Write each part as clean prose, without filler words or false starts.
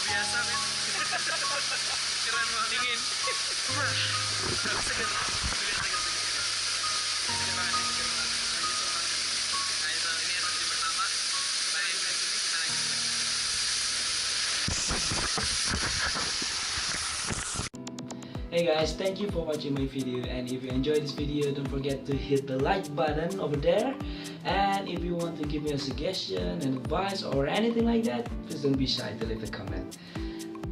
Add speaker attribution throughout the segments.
Speaker 1: biasa men. Keren banget. Dingin. Seger. Seger. Terima kasih, seger banget. Thank you so much. Nah, so ini energi pertama. Selain dari sini kita lanjut.
Speaker 2: Hey guys, thank you for watching my video, and if you enjoyed this video, don't forget to hit the like button over there. And if you want to give me a suggestion, an advice, or anything like that, please don't be shy to leave a comment.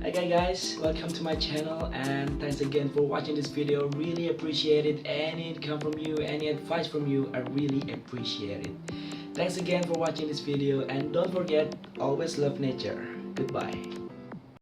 Speaker 2: Okay guys, welcome to my channel, and thanks again for watching this video. Really appreciate it. Any income from you, any advice from you, I really appreciate it. Thanks again for watching this video, and don't forget, always love nature. Goodbye.